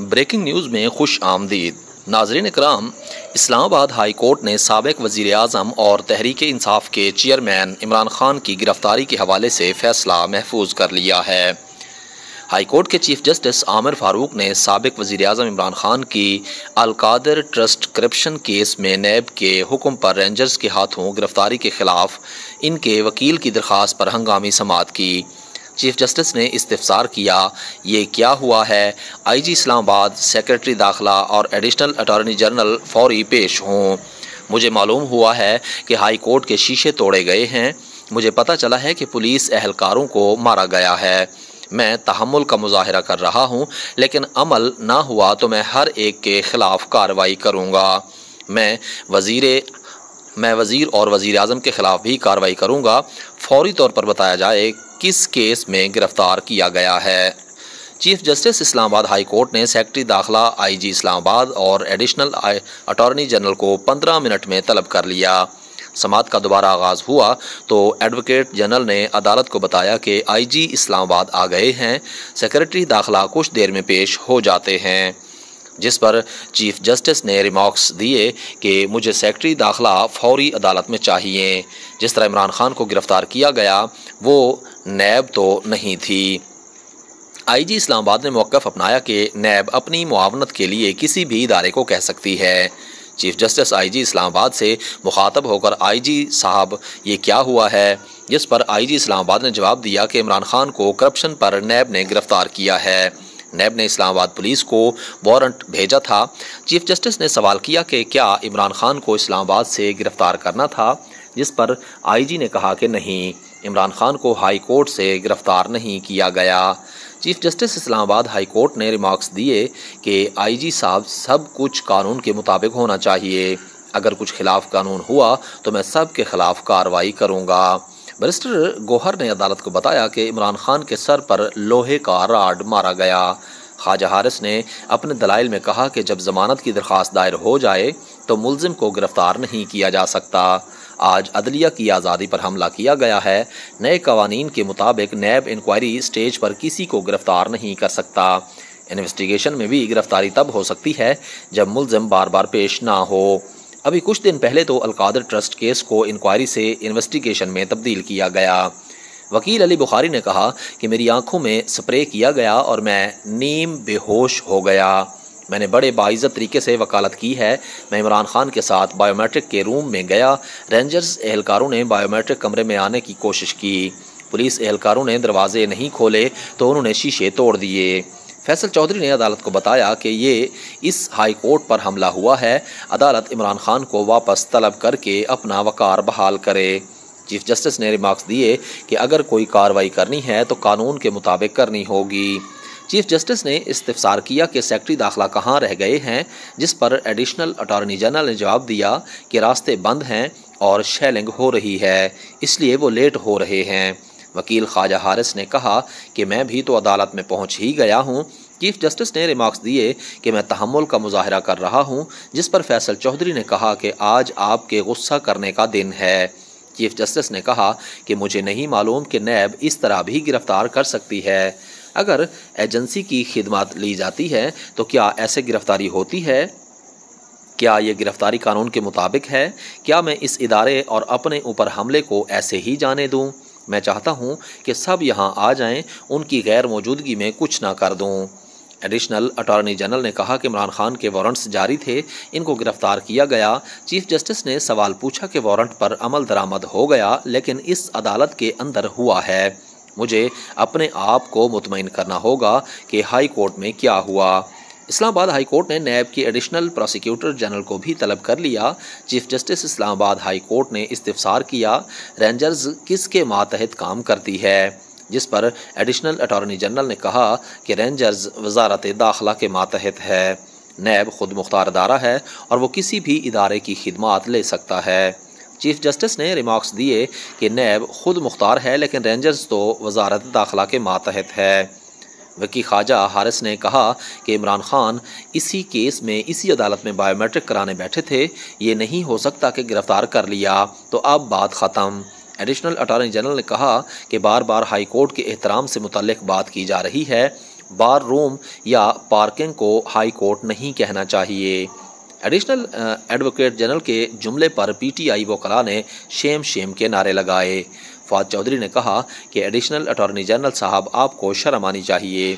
Breaking news में खुश आमदीद। नाज़रीन इकराम, इस्लामाबाद हाई कोर्ट ने साबिक वज़ीर आज़म और तहरीक इंसाफ के चेयरमैन इमरान खान की गिरफ्तारी के हवाले से फ़ैसला महफूज कर लिया है। हाई कोर्ट के चीफ जस्टिस आमिर फ़ारूक ने साबिक वज़ीर आज़म इमरान खान की अल-कादिर ट्रस्ट करप्शन केस में नैब के हुक्म पर रेंजर्स के हाथों गिरफ्तारी के खिलाफ इनके वकील की दरख्वास्त पर हंगामी समाअत की। चीफ जस्टिस ने इस्तिफसार किया, ये क्या हुआ है? आईजी इस्लामाबाद, सेक्रेटरी दाखिला और एडिशनल अटॉर्नी जनरल फौरी पेश हों। मुझे मालूम हुआ है कि हाई कोर्ट के शीशे तोड़े गए हैं। मुझे पता चला है कि पुलिस एहलकारों को मारा गया है। मैं तहम्मुल का मुजाहिरा कर रहा हूँ, लेकिन अमल ना हुआ तो मैं हर एक के खिलाफ कार्रवाई करूँगा। मैं वज़ीर और वज़ीर आज़म के ख़िलाफ़ भी कार्रवाई करूँगा। फौरी तौर पर बताया जाए किस केस में गिरफ़्तार किया गया है। Chief justice Islamabad high court ने सेक्रेटरी दाखिला, आईजी इस्लामाबाद और एडिशनल अटॉर्नी जनरल को 15 मिनट में तलब कर लिया। समाअत का दोबारा आगाज़ हुआ तो एडवोकेट जनरल ने अदालत को बताया कि आईजी इस्लामाबाद आ गए हैं, सेक्रेटरी दाखिला कुछ देर में पेश हो जाते हैं, जिस पर चीफ जस्टिस ने रिमार्क्स दिए कि मुझे सेक्रेटरी दाखिला फौरी अदालत में चाहिए। जिस तरह इमरान खान को गिरफ़्तार किया गया वो नैब तो नहीं थी। आईजी इस्लामाबाद ने मौक़िफ़ अपनाया कि नैब अपनी मुआवनत के लिए किसी भी इदारे को कह सकती है। चीफ जस्टिस आईजी इस्लामाबाद से मुखातब होकर आईजी साहब ये क्या हुआ है, जिस पर आईजी इस्लामाबाद ने जवाब दिया कि इमरान खान को करप्शन पर नैब ने गिरफ़्तार किया है। नैब ने इस्लामाबाद पुलिस को वारंट भेजा था। चीफ जस्टिस ने सवाल किया कि क्या इमरान खान को इस्लामाबाद से गिरफ़्तार करना था, जिस पर आईजी ने कहा कि नहीं, इमरान खान को हाई कोर्ट से गिरफ़्तार नहीं किया गया। Chief justice Islamabad high court ने रिमार्क्स दिए कि आईजी साहब, सब कुछ कानून के मुताबिक होना चाहिए। अगर कुछ खिलाफ कानून हुआ तो मैं सब के खिलाफ कार्रवाई करूँगा। बैरिस्टर गौहर ने अदालत को बताया कि इमरान खान के सर पर लोहे का राड मारा गया। ख्वाजा हारिस ने अपने दलाइल में कहा कि जब ज़मानत की दरख्वास्त दायर हो जाए तो मुल्ज़िम को गिरफ़्तार नहीं किया जा सकता। आज अदलिया की आज़ादी पर हमला किया गया है। नए कवानीन के मुताबिक नैब इंक्वायरी स्टेज पर किसी को गिरफ़्तार नहीं कर सकता। इन्वेस्टिगेशन में भी गिरफ़्तारी तब हो सकती है जब मुल्ज़िम बार बार पेश ना हो। अभी कुछ दिन पहले तो अल-कादिर ट्रस्ट केस को इंक्वायरी से इन्वेस्टिगेशन में तब्दील किया गया। वकील अली बुखारी ने कहा कि मेरी आंखों में स्प्रे किया गया और मैं नीम बेहोश हो गया। मैंने बड़े बाइज़्ज़त तरीके से वकालत की है। मैं इमरान खान के साथ बायोमेट्रिक के रूम में गया। रेंजर्स एहलकारों ने बायोमेट्रिक कमरे में आने की कोशिश की। पुलिस एहलकारों ने दरवाजे नहीं खोले तो उन्होंने शीशे तोड़ दिए। फैसल चौधरी ने अदालत को बताया कि ये इस हाई कोर्ट पर हमला हुआ है। अदालत इमरान खान को वापस तलब करके अपना वकार बहाल करे। चीफ जस्टिस ने रिमार्क्स दिए कि अगर कोई कार्रवाई करनी है तो कानून के मुताबिक करनी होगी। चीफ जस्टिस ने इस्तिफसार किया कि सेक्रेटरी दाखिला कहाँ रह गए हैं, जिस पर एडिशनल अटॉर्नी जनरल ने जवाब दिया कि रास्ते बंद हैं और शेलिंग हो रही है, इसलिए वो लेट हो रहे हैं। वकील ख्वाजा हारिस ने कहा कि मैं भी तो अदालत में पहुंच ही गया हूं। चीफ जस्टिस ने रिमार्क्स दिए कि मैं तहम्मुल का मुजाहिरा कर रहा हूं, जिस पर फैसल चौधरी ने कहा कि आज आपके गुस्सा करने का दिन है। चीफ जस्टिस ने कहा कि मुझे नहीं मालूम कि नैब इस तरह भी गिरफ़्तार कर सकती है। अगर एजेंसी की खिदमत ली जाती है तो क्या ऐसे गिरफ़्तारी होती है? क्या ये गिरफ़्तारी कानून के मुताबिक है? क्या मैं इस इदारे और अपने ऊपर हमले को ऐसे ही जाने दूं? मैं चाहता हूं कि सब यहाँ आ जाएं, उनकी गैर मौजूदगी में कुछ ना कर दूं। एडिशनल अटॉर्नी जनरल ने कहा कि इमरान खान के वारंट्स जारी थे, इनको गिरफ़्तार किया गया। चीफ जस्टिस ने सवाल पूछा कि वारंट पर अमल दरामद हो गया, लेकिन इस अदालत के अंदर हुआ है। मुझे अपने आप को मुतमईन करना होगा कि हाई कोर्ट में क्या हुआ। इस्लामाबाद हाई कोर्ट ने नैब के एडिशनल प्रोसिक्यूटर जनरल को भी तलब कर लिया। Chief justice Islamabad high court ने इस्तिफसार किया, रेंजर्स किसके मातहत काम करती है, जिस पर एडिशनल अटॉर्नी जनरल ने कहा कि रेंजर्स वजारत दाखिला के मातहत है। नैब खुद मुख्तार अदारा है और वो किसी भी इदारे की खिदमात ले सकता है। चीफ जस्टिस ने रिमार्क्स दिए कि नैब खुद मुख्तार है, लेकिन रेंजर्स तो वजारत दाखिला के मातहत है। वकील ख्वाजा हारिस ने कहा कि इमरान खान इसी केस में इसी अदालत में बायोमेट्रिक कराने बैठे थे। ये नहीं हो सकता कि गिरफ़्तार कर लिया तो अब बात ख़त्म। एडिशनल अटॉर्नी जनरल ने कहा कि बार बार हाई कोर्ट के एहतराम से मुतल्लिक बात की जा रही है। बार रूम या पार्किंग को हाई कोर्ट नहीं कहना चाहिए। एडिशनल एडवोकेट जनरल के जुमले पर पीटीआई वकला ने शेम शेम के नारे लगाए। फवाद चौधरी ने कहा कि एडिशनल अटॉर्नी जनरल साहब आपको शर्म आनी चाहिए।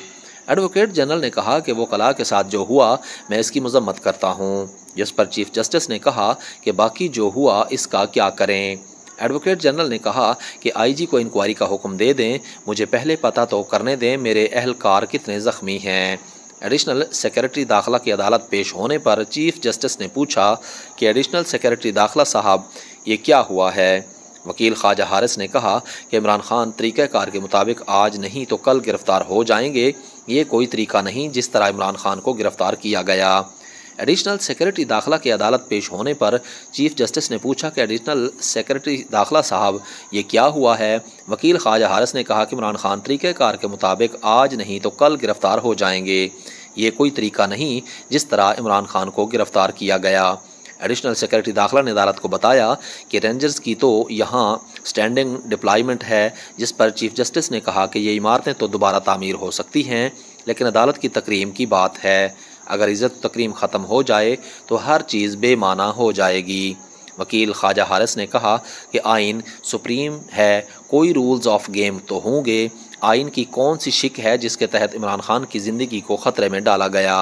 एडवोकेट जनरल ने कहा कि वकला के साथ जो हुआ मैं इसकी मजम्मत करता हूँ, जिस पर चीफ जस्टिस ने कहा कि बाकी जो हुआ इसका क्या करें। एडवोकेट जनरल ने कहा कि आईजी को इंक्वायरी का हुक्म दे दें, मुझे पहले पता तो करने दें मेरे अहलकार कितने ज़ख्मी हैं। एडिशनल सेक्रेटरी दाखिला की अदालत पेश होने पर चीफ जस्टिस ने पूछा कि एडिशनल सेक्रेटरी दाखिला साहब ये क्या हुआ है। वकील ख्वाजा हारिस ने कहा कि इमरान खान तरीक़ाकार के मुताबिक आज नहीं तो कल गिरफ्तार हो जाएंगे, ये कोई तरीका नहीं जिस तरह इमरान खान को गिरफ्तार किया गया। एडिशनल सेक्रेटरी दाखिला की अदालत पेश होने पर चीफ जस्टिस ने पूछा कि एडिशनल सेक्रेटरी दाखिला साहब ये क्या हुआ है। वकील ख्वाजा हारिस ने कहा कि इमरान खान तरीक़ाकार के मुताबिक आज नहीं तो कल गिरफ्तार हो जाएंगे, ये कोई तरीका नहीं जिस तरह इमरान खान को गिरफ्तार किया गया। एडिशनल सेक्रेटरी दाखिला ने अदालत को बताया कि रेंजर्स की तो यहाँ स्टैंडिंग डिप्लॉयमेंट है, जिस पर चीफ जस्टिस ने कहा कि ये इमारतें तो दोबारा तामीर हो सकती हैं, लेकिन अदालत की तकरीम की बात है, अगर इज़्ज़त तकरीम ख़त्म हो जाए तो हर चीज़ बेमाना हो जाएगी। वकील ख्वाजा हारिस ने कहा कि आइन सुप्रीम है, कोई रूल्स ऑफ गेम तो होंगे। आइन की कौन सी शिक है जिसके तहत इमरान खान की ज़िंदगी को ख़तरे में डाला गया।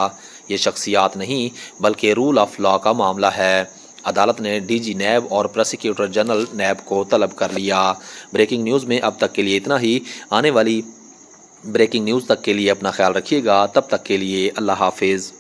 ये शख्सियात नहीं बल्कि रूल ऑफ लॉ का मामला है। अदालत ने डीजी नैब और प्रोसिक्यूटर जनरल नैब को तलब कर लिया। ब्रेकिंग न्यूज़ में अब तक के लिए इतना ही। आने वाली ब्रेकिंग न्यूज़ तक के लिए अपना ख्याल रखिएगा। तब तक के लिए अल्लाह हाफिज़।